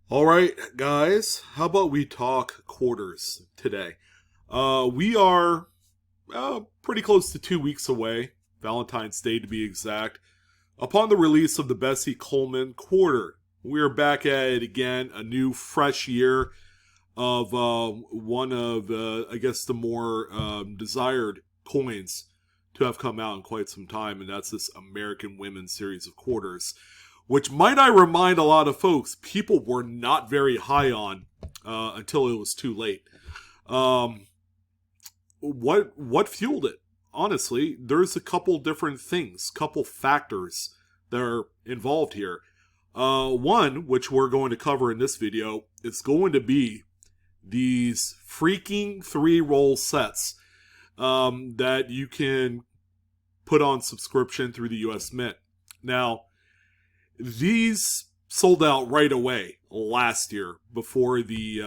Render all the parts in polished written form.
All right, guys, how about we talk quarters today? We are pretty close to 2 weeks away, Valentine's Day to be exact, upon the release of the Bessie Coleman quarter. We are back at it again, a new, fresh year of one of, I guess, the more desired coins to have come out in quite some time, and that's this American Women series of quarters, which, might I remind a lot of folks, people were not very high on until it was too late. Um, what fueled it? Honestly, there's a couple different things, couple factors that are involved here. One, which we're going to cover in this video, is going to be these freaking 3-roll sets that you can put on subscription through the U.S. Mint. Now, these sold out right away last year before the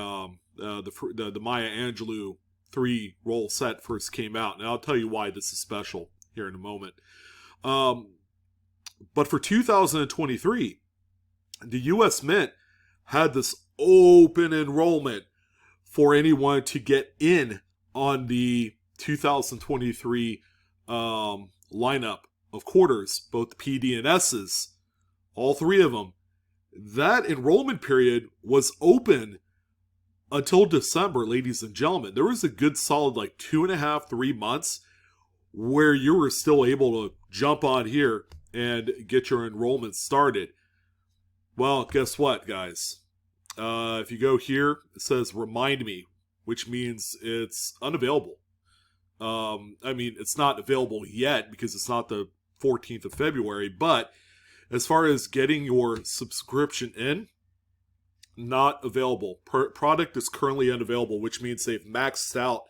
Maya Angelou 3-roll set first came out, and I'll tell you why this is special here in a moment. But for 2023, the U.S. Mint had this open enrollment for anyone to get in on the 2023 lineup of quarters, both the PD and S's, all three of them. That enrollment period was open until December, ladies and gentlemen. There was a good solid 2.5, 3 months where you were still able to jump on here and get your enrollment started. Well, guess what, guys? If you go here, it says remind me, which means it's unavailable. It's not available yet because it's not the 14th of February, but as far as getting your subscription in, not available. Product is currently unavailable, which means they've maxed out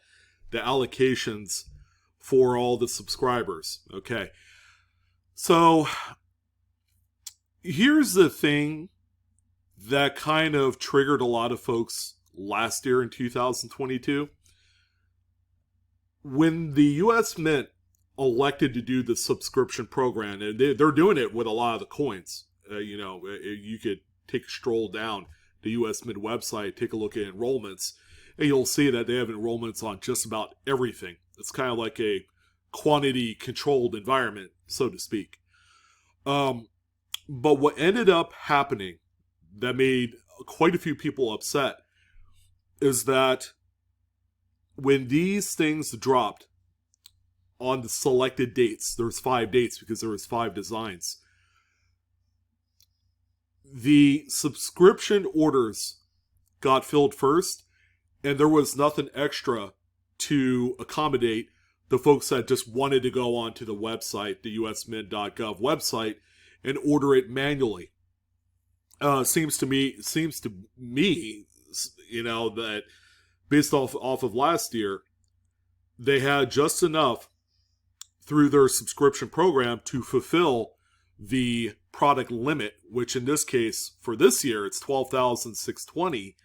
the allocations for all the subscribers. Okay. So here's the thing that kind of triggered a lot of folks last year in 2022. When the U.S. Mint elected to do the subscription program, and they're doing it with a lot of the coins. You could take a stroll down the U.S. Mint website, take a look at enrollments, and you'll see that they have enrollments on just about everything. It's kind of like a quantity-controlled environment, so to speak. But what ended up happening that made quite a few people upset is that when these things dropped on the selected dates, there's 5 dates because there was 5 designs, the subscription orders got filled first, and there was nothing extra to accommodate the folks that just wanted to go onto the website, the usmint.gov website, and order it manually. Seems to me, that based off of last year, they had just enough through their subscription program to fulfill the product limit, which in this case, for this year, it's 12,620.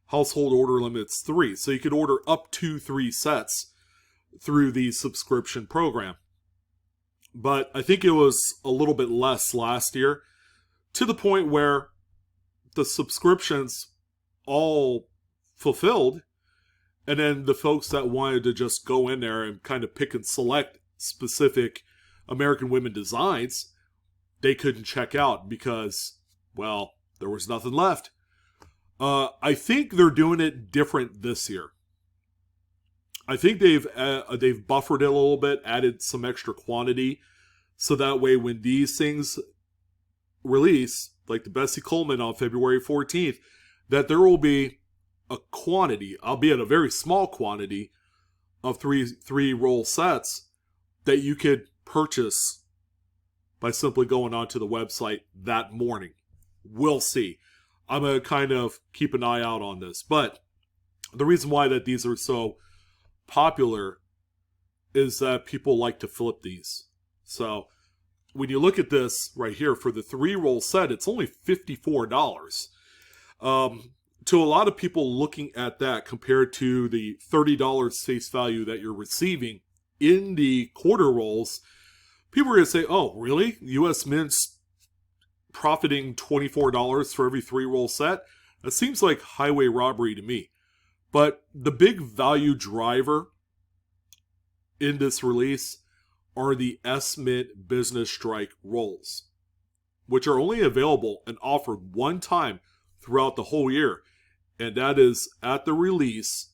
Household order limit's 3. So you could order up to 3 sets through the subscription program. But I think it was a little bit less last year, to the point where the subscriptions all fulfilled, and then the folks that wanted to just go in there and kind of pick and select specific American Women designs, they couldn't check out because, well, there was nothing left. I think they're doing it different this year. I think they've buffered it a little bit, added some extra quantity, so that way when these things release, like the Bessie Coleman on February 14th, that there will be a quantity, albeit a very small quantity, of three roll sets that you could purchase by simply going onto the website that morning. We'll see. I'm going to kind of keep an eye out on this. But the reason why that these are so popular is that people like to flip these. So when you look at this right here, for the 3-roll set, it's only $54. To a lot of people looking at that compared to the $30 face value that you're receiving in the quarter rolls, people are going to say, oh, really? U.S. Mint's profiting $24 for every 3-roll set? That seems like highway robbery to me. But the big value driver in this release are the S-Mint Business Strike rolls, which are only available and offered one time throughout the whole year, and that is at the release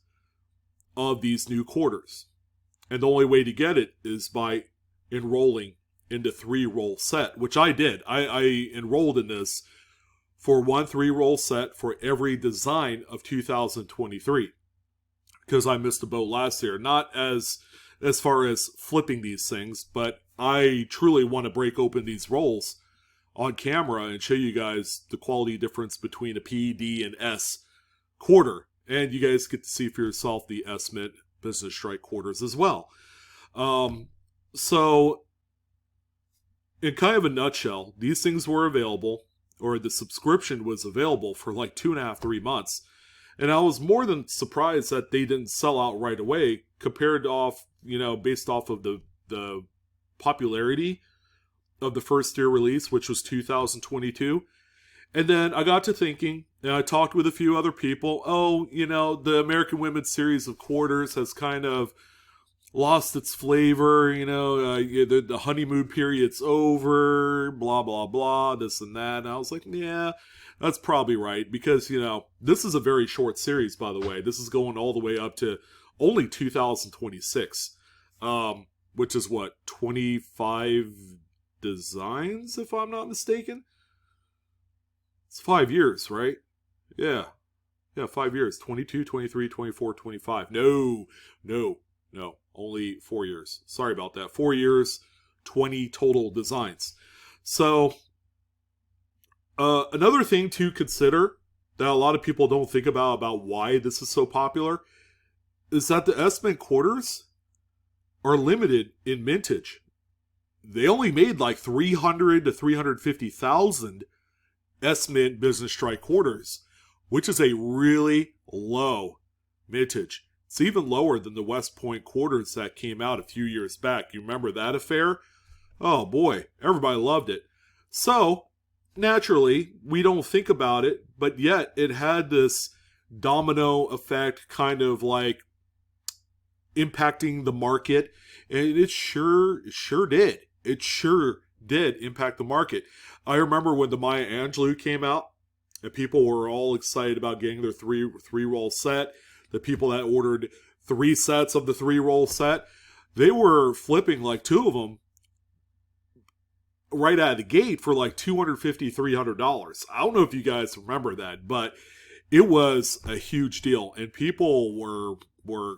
of these new quarters. And the only way to get it is by enrolling in the 3-roll set, which I did. I enrolled in this for one 3-roll set for every design of 2023, because I missed the boat last year. Not as far as flipping these things, but I truly want to break open these rolls on camera and show you guys the quality difference between a P, D, and S quarter. And you guys get to see for yourself the S-Mint Business Strike quarters as well. So, in kind of a nutshell, these things were available, or the subscription was available for like 2.5, 3 months. And I was more than surprised that they didn't sell out right away, compared off, based off of the popularity of the first year release, which was 2022. And then I got to thinking, and I talked with a few other people, the American Women's series of quarters has kind of lost its flavor, the honeymoon period's over, blah, blah, blah, this and that. And I was like, yeah, that's probably right. Because, this is a very short series, by the way. This is going all the way up to only 2026, which is what, 25 designs, if I'm not mistaken? It's 5 years, right? Yeah, 5 years. 22, 23, 24, 25. No. Only 4 years. Sorry about that. 4 years, 20 total designs. So, another thing to consider that a lot of people don't think about why this is so popular is that the S-Mint quarters are limited in mintage. They only made like 300 to 350,000 S-Mint Business Strike quarters, which is a really low mintage. It's even lower than the West Point quarters that came out a few years back. You remember that affair? Oh boy, everybody loved it. So, naturally, we don't think about it, but yet it had this domino effect, kind of like impacting the market, and it sure did. It sure did impact the market. I remember when the Maya Angelou came out, and people were all excited about getting their three-roll set. The people that ordered 3 sets of the 3-roll set, they were flipping like 2 of them right out of the gate for like $250, $300. I don't know if you guys remember that, but it was a huge deal. And people were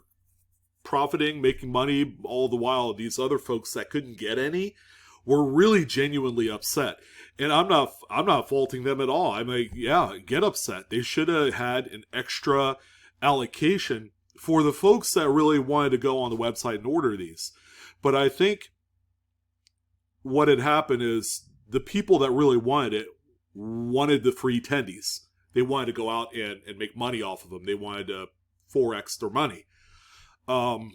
profiting, making money, all the while these other folks that couldn't get any were really genuinely upset. And I'm not faulting them at all. I'm like, yeah, get upset. They should have had an extra allocation for the folks that really wanted to go on the website and order these. But I think what had happened is the people that really wanted it wanted the free tendies. They wanted to go out and make money off of them. They wanted to 4x their money. And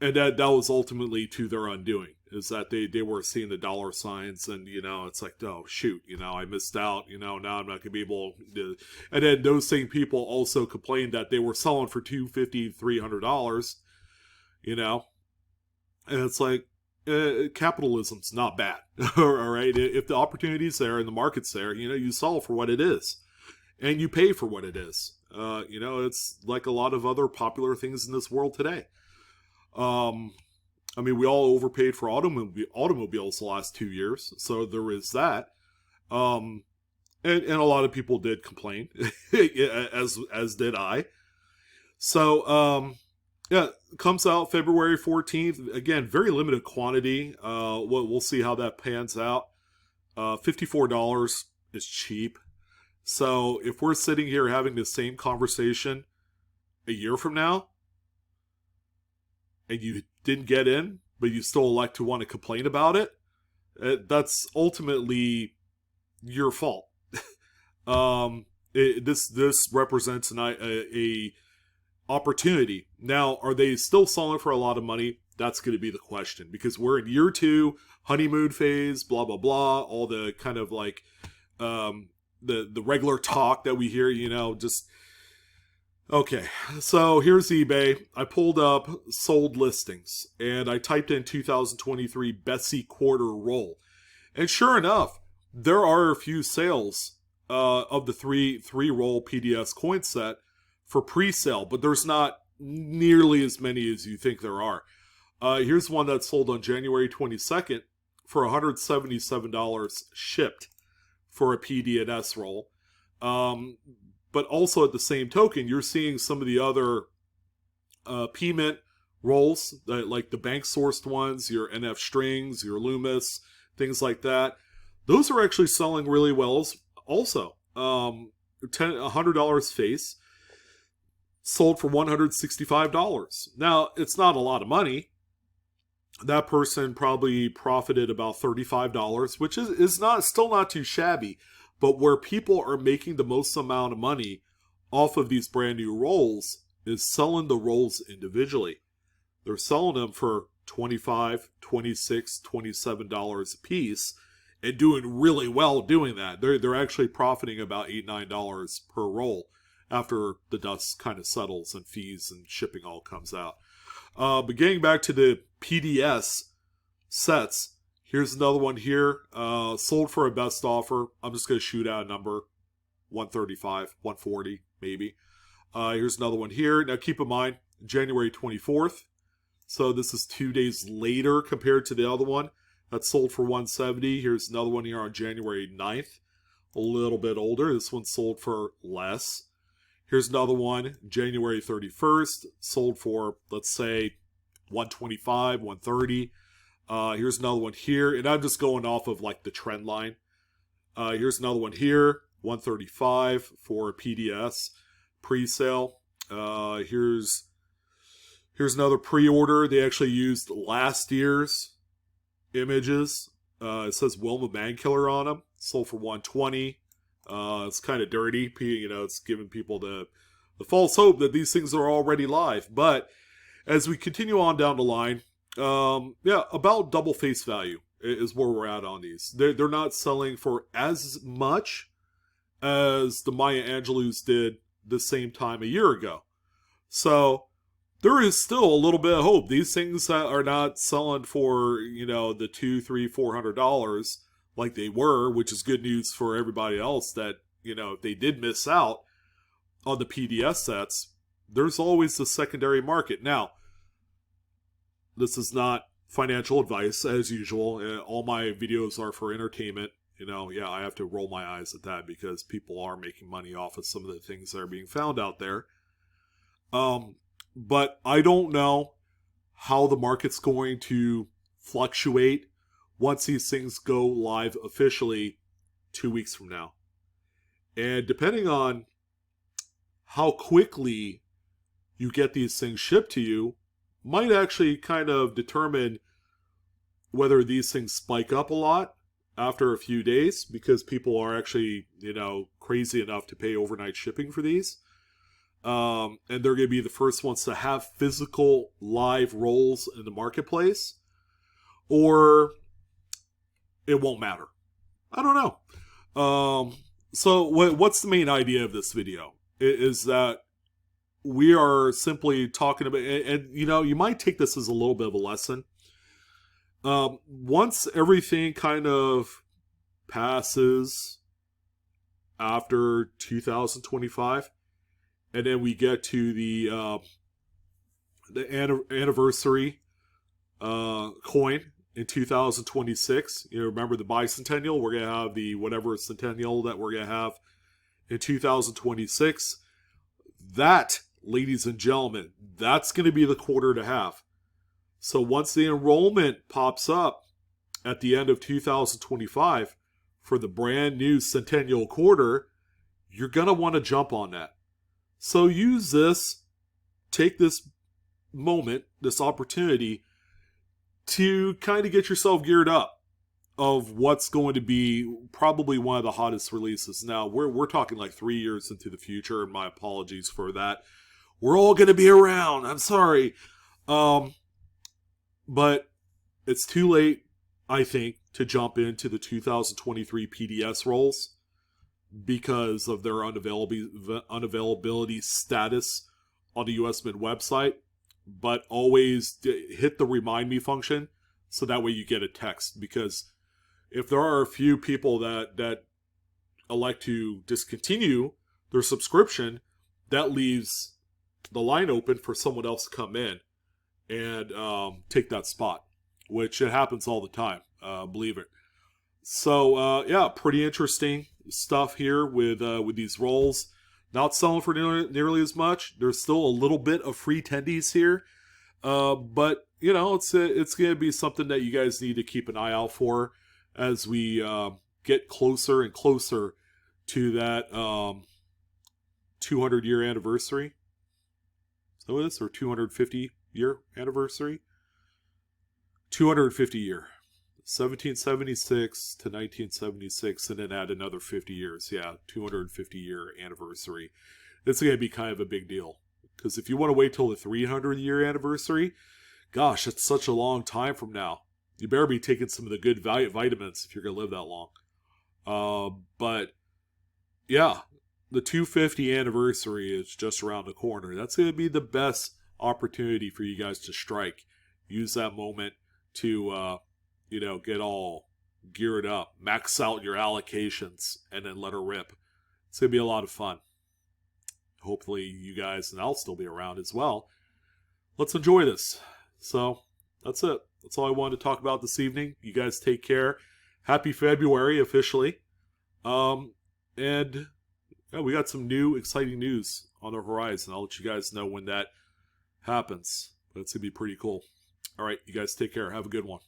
that was ultimately to their undoing, is that they were seeing the dollar signs, and it's like, oh shoot, I missed out, now I'm not gonna be able to. And then those same people also complained that they were selling for $250, $300, and it's like, capitalism's not bad. All right, if the opportunity's there and the market's there, you sell for what it is, and you pay for what it is. It's like a lot of other popular things in this world today. We all overpaid for automobiles the last 2 years, so there is that. And a lot of people did complain, as did I. So, comes out February 14th. Again, very limited quantity. We'll see how that pans out. $54 is cheap. So if we're sitting here having the same conversation a year from now, and you didn't get in, but you still like to want to complain about it, that's ultimately your fault. This represents a opportunity. Now, are they still selling for a lot of money? That's going to be the question, because we're in year 2, honeymoon phase, blah, blah, blah, all the kind of like the regular talk that we hear, just okay. So here's eBay. I pulled up sold listings and I typed in 2023 Bessie quarter roll. And sure enough, there are a few sales of the three roll PDS coin set for pre-sale, but there's not nearly as many as you think there are. Here's one that sold on January 22nd for $177 shipped for a PD&S roll. But also at the same token, you're seeing some of the other P-Mint rolls, like the bank-sourced ones, your NF strings, your Loomis, things like that. Those are actually selling really well also. $100 face, sold for $165. Now, it's not a lot of money. That person probably profited about $35, which is still not too shabby. But where people are making the most amount of money off of these brand new rolls is selling the rolls individually. They're selling them for $25, $26, $27 a piece and doing really well doing that. They're actually profiting about $8, $9 per roll after the dust kind of settles and fees and shipping all comes out. But getting back to the PDS sets, here's another one here. Sold for a best offer. I'm just going to shoot out a number. 135, 140, maybe. Here's another one here. Now keep in mind, January 24th. So this is 2 days later compared to the other one. That's sold for 170. Here's another one here on January 9th. A little bit older. This one sold for less. Here's another one, January 31st. Sold for, let's say, 125, 130. Here's another one here, and I'm just going off of like the trend line. Here's another one here, 135 for PDS pre-sale. Here's another pre-order. They actually used last year's images. It says Wilma Mankiller on them. Sold for 120. It's kind of dirty. It's giving people the false hope that these things are already live. But as we continue on down the line, about double face value is where we're at on these. They're not selling for as much as the Maya Angelou's did the same time a year ago. So there is still a little bit of hope. These things that are not selling for, the $200, $300, $400 like they were, which is good news for everybody else that, if they did miss out on the PDS sets, there's always the secondary market. Now, this is not financial advice, as usual. All my videos are for entertainment. I have to roll my eyes at that because people are making money off of some of the things that are being found out there. But I don't know how the market's going to fluctuate once these things go live officially 2 weeks from now. And depending on how quickly you get these things shipped to you, might actually kind of determine whether these things spike up a lot after a few days because people are actually, crazy enough to pay overnight shipping for these. And they're going to be the first ones to have physical live rolls in the marketplace. Or it won't matter. I don't know. So what's the main idea of this video? Is that we are simply talking about, and you might take this as a little bit of a lesson. Once everything kind of passes after 2025, and then we get to the anniversary coin in 2026. Remember the bicentennial? We're going to have the whatever centennial that we're going to have in 2026. That, ladies and gentlemen, that's going to be the quarter to have. So once the enrollment pops up at the end of 2025 for the brand new centennial quarter, you're going to want to jump on that. So use this, take this moment, this opportunity to kind of get yourself geared up of what's going to be probably one of the hottest releases. Now, we're talking like 3 years into the future, and my apologies for that. We're all going to be around. I'm sorry. But it's too late, I think, to jump into the 2023 PDS rolls. because of their unavailability status on the US Mint website, but always hit the remind me function so that way you get a text, because if there are a few people that elect to discontinue their subscription, that leaves the line open for someone else to come in and take that spot, which it happens all the time, believe it. So yeah, pretty interesting stuff here with these rolls. Not selling for nearly as much. There's still a little bit of free tendies here, but you know, it's going to be something that you guys need to keep an eye out for as we get closer and closer to that 200-year anniversary. So it is, or 250-year anniversary? 250-year. 1776 to 1976, and then add another 50 years. Yeah, 250-year anniversary. It's going to be kind of a big deal. Because if you want to wait till the 300-year anniversary, gosh, that's such a long time from now. You better be taking some of the good vitamins if you're going to live that long. But, yeah, the 250 anniversary is just around the corner. That's going to be the best opportunity for you guys to strike. Use that moment to... you know, get all geared up, max out your allocations, and then let her rip. It's going to be a lot of fun. Hopefully you guys, and I'll still be around as well. Let's enjoy this. So, that's it. That's all I wanted to talk about this evening. You guys take care. Happy February, officially. And yeah, we got some new, exciting news on the horizon. I'll let you guys know when that happens. But it's going to be pretty cool. All right, you guys take care. Have a good one.